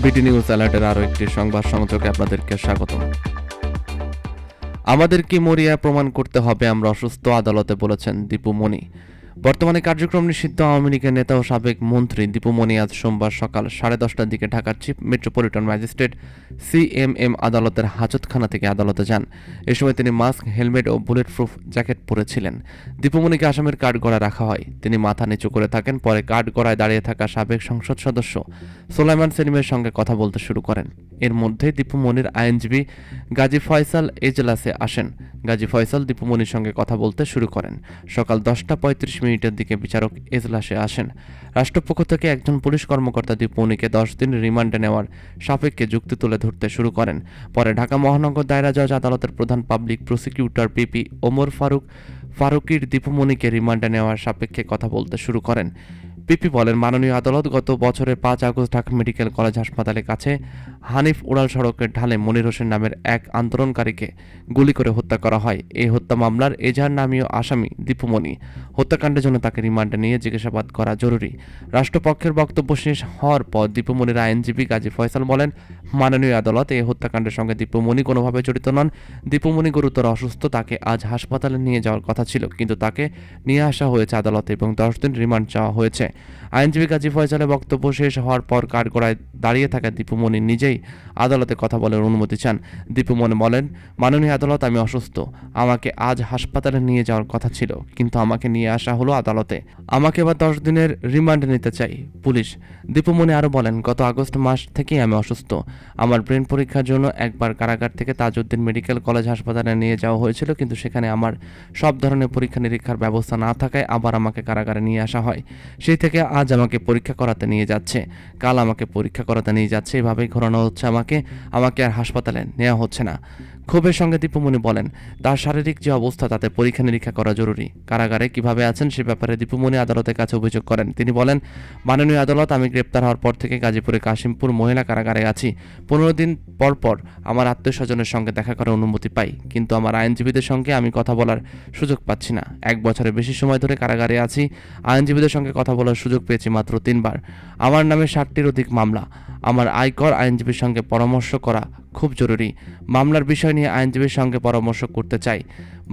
BD news অ্যালার্টের আরও একটি সংবাদ সংযোগে আপনাদেরকে স্বাগতম। আমাদের কি মরিয়া প্রমাণ করতে হবে আমরা অসুস্থ, আদালতে বলেছেন দীপু মনি। বর্তমানে কার্যক্রম নিষিদ্ধ আওয়ামী লীগের নেতা ও সাবেক মন্ত্রী দীপু মনি আজ সোমবার সকাল 10:30টার দিকে ঢাকার চিফ মেট্রোপলিটন ম্যাজিস্ট্রেট সিএমএম আদালতের হাজতখানা থেকে আদালতে যান। এ সময় তিনি মাস্ক, হেলমেট ও বুলেট প্রুফ জ্যাকেট পরেছিলেন। দীপু মনিকে আসামির কাঠগড়ায় রাখা হয়। তিনি মাথা নিচু করে থাকেন। পরে কাঠগড়ায় দাঁড়িয়ে থাকা সাবেক সংসদ সদস্য সোলাইমান সেলিমের সঙ্গে কথা বলতে শুরু করেন। এর মধ্যে দীপু মনির আইনজীবী গাজী ফয়সাল এজলাসে আসেন। গাজী ফয়সাল দীপু মনির সঙ্গে কথা বলতে শুরু করেন। সকাল 10:35 দিকে বিচারক এজলাসে আসেন। রাষ্ট্রপক্ষ থেকে একজন পুলিশ কর্মকর্তা দীপু মনিকে 10 দিন রিমান্ডে নেওয়ার সাপেক্ষে যুক্তি তুলে ধরতে শুরু করেন। পরে ঢাকা মহানগর দায়রা জজ আদালতের প্রধান পাবলিক প্রসিকিউটর পিপি ওমর ফারুকির দীপু মনিকে রিমান্ডে নেওয়ার সাপেক্ষে কথা বলতে শুরু করেন। পিপি বলেন, মাননীয় আদালত, গত বছরের 5 আগস্ট ঢাকা মেডিকেল কলেজ হাসপাতালের কাছে হানিফ উড়াল সড়কের ঢালে মনির হোসেন নামের এক আন্দোলনকারীকে গুলি করে হত্যা করা হয়। এই হত্যা মামলার এজাহার নামীয় আসামি দীপু মনি। হত্যাকাণ্ডের জন্য তাকে রিমান্ডে নিয়ে জিজ্ঞাসাবাদ করা জরুরি। রাষ্ট্রপক্ষের বক্তব্য শেষ হওয়ার পর দীপু মনির আইনজীবী গাজী ফয়সাল বলেন, মাননীয় আদালত, এই হত্যাকাণ্ডের সঙ্গে দীপু মনি কোনোভাবে জড়িত নন। দীপু মনি গুরুতর অসুস্থ, তাকে আজ হাসপাতালে নিয়ে যাওয়ার কথা ছিল, কিন্তু তাকে নিয়ে আসা হয়েছে আদালতে এবং 10 দিন রিমান্ড চাওয়া হয়েছে। আইনজীবী গাজী ফয়সালের বক্তব্য শেষ হওয়ার পর কাঠগড়ায় দাঁড়িয়ে থাকা দীপু মনি নিজেই আদালতে কথা বলার অনুমতি চান। দীপু মনি বলেন, মাননীয় আদালত, আমি অসুস্থ। আমাকে আজ হাসপাতালে নিয়ে যাওয়ার কথা ছিল, কিন্তু আমাকে নিয়ে আসা হলো আদালতে। আমাকে এবার 10 দিনের রিমান্ড নিতে চাই পুলিশ। দীপু মনি আরও বলেন, গত আগস্ট মাস থেকেই আমি অসুস্থ। আমার ব্রেন পরীক্ষার জন্য একবার কারাগার থেকে তাজউদ্দিন মেডিকেল কলেজ হাসপাতালে নিয়ে যাওয়া হয়েছিল, কিন্তু সেখানে আমার সব ধরনের পরীক্ষা নিরীক্ষার ব্যবস্থা না থাকায় আবার আমাকে কারাগারে নিয়ে আসা হয়। সেই থেকে আজ আমাকে পরীক্ষা করাতে নিয়ে যাচ্ছে, কাল আমাকে পরীক্ষা করাতে নিয়ে যাচ্ছে, এভাবেই ঘোরানো হচ্ছে আমাকে আর হাসপাতালে নেওয়া হচ্ছে না। ক্ষোভের সঙ্গে দীপু মনি বলেন, তার শারীরিক যে অবস্থা তাতে পরীক্ষা নিরীক্ষা করা জরুরি। কারাগারে কিভাবে আছেন সে ব্যাপারে দীপু মনি আদালতের কাছে অভিযোগ করেন। তিনি বলেন, মাননীয় আদালত, আমি গ্রেপ্তার হওয়ার পর থেকে গাজীপুরে কাশিমপুর মহিলা কারাগারে আছি। 15 দিন পর পর আমার আত্মীয় স্বজনের সঙ্গে দেখা করার অনুমতি পাই, কিন্তু আমার আইনজীবীদের সঙ্গে আমি কথা বলার সুযোগ পাচ্ছি না। 1 বছরের বেশি সময় ধরে কারাগারে আছি। আইনজীবীদের সঙ্গে কথা বলার সুযোগ পেয়েছি মাত্র 3 বার। আমার নামে 60টির অধিক মামলা। আমার আয়কর আইনজীবীর সঙ্গে পরামর্শ করা খুব জরুরি। মামলার বিষয় নিয়ে আইনজীবীর সঙ্গে পরামর্শ করতে চাই।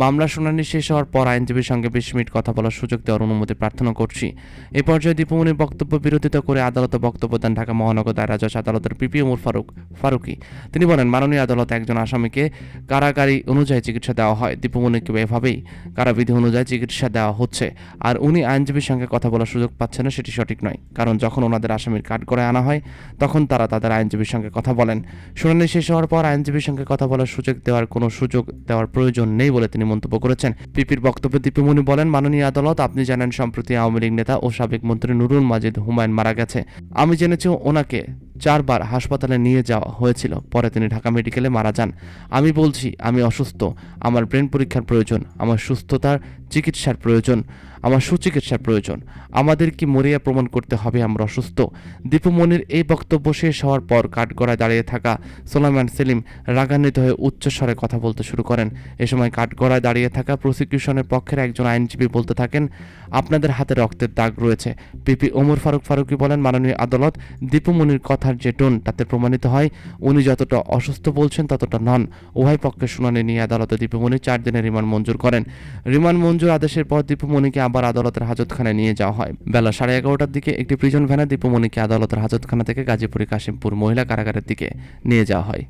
মামলার শুনানি শেষ হওয়ার পর আইনজীবীর সঙ্গে 20 মিনিট কথা বলার সুযোগ দেওয়ার অনুমতি প্রার্থনা করছি। এ পর্যায়ে দীপু মনির বক্তব্য বিরোধিতা করে আদালতে বক্তব্য দেন ঢাকা মহানগর দায়রা জজ আদালতের পিপি ওমর ফারুকি। তিনি বলেন, মাননীয় আদালত, একজন আসামিকে কারাগারি অনুযায়ী চিকিৎসা দেওয়া হয়। দীপু মনিকে এভাবেই কারাবিধি অনুযায়ী চিকিৎসা দেওয়া হচ্ছে, আর উনি আইনজীবীর সঙ্গে কথা বলার সুযোগ পাচ্ছেন না, সেটি সঠিক নয়। কারণ যখন ওনাদের আসামির কাঠগড়ায় আনা হয় তখন তারা তাদের আইনজীবীর সঙ্গে কথা বলেন। শুনানি শেষ হওয়ার পর আইনজীবীর সঙ্গে কথা বলার সুযোগ দেওয়ার প্রয়োজন নেই বলে তিনি মন্তব্য করেছেন। পিপির বক্তব্যে দীপু মনি বলেন, মাননীয় আদালত, আপনি জানেন সম্প্রতি আওয়ামী লীগ নেতা ও সাবেক মন্ত্রী নুরুল মাজিদ হুমায়ুন মারা গেছে। আমি জেনেছি ওনাকে 4 বার হাসপাতালে নিয়ে যাওয়া হয়েছিল, পরে তিনি ঢাকা মেডিকেলে মারা যান। আমি বলছি, আমি অসুস্থ। আমার ব্রেন পরীক্ষার প্রয়োজন, আমার সুস্থতার চিকিৎসার প্রয়োজন, আমার সুচিকিৎসার প্রয়োজন। আমাদের কি মরিয়া প্রমাণ করতে হবে আমরা অসুস্থ? দীপু মনির এই বক্তব্য শেষ হওয়ার পর কাঠগড়ায় দাঁড়িয়ে থাকা সোলাইমান সেলিম রাগান্বিত হয়ে উচ্চস্বরে কথা বলতে শুরু করেন। এ সময় কাঠগড়ায় দাঁড়িয়ে থাকা প্রসিকিউশনের পক্ষের একজন আইনজীবী বলতে থাকেন, আপনাদের হাতে রক্তের দাগ রয়েছে। পিপি ওমর ফারুকি বলেন, মাননীয় আদালত, দীপু মনির কথার যে টোন তাতে প্রমাণিত হয় উনি যতটা অসুস্থ বলছেন ততটা নন। উভয় পক্ষের শুনানি নিয়ে আদালতে দীপু মনি 4 দিনের রিমান্ড মঞ্জুর করেন। রিমান্ড মঞ্জুর আদেশের পর দীপু মনিকে আবার আদালতের হাজতখানায় নিয়ে যাওয়া হয়। বেলা 11:30টার দিকে একটি প্রিজন ভ্যানে দীপু মনিকে আদালতের হাজতখানা থেকে গাজীপুরের কাশিমপুর মহিলা কারাগারের দিকে নিয়ে যাওয়া হয়।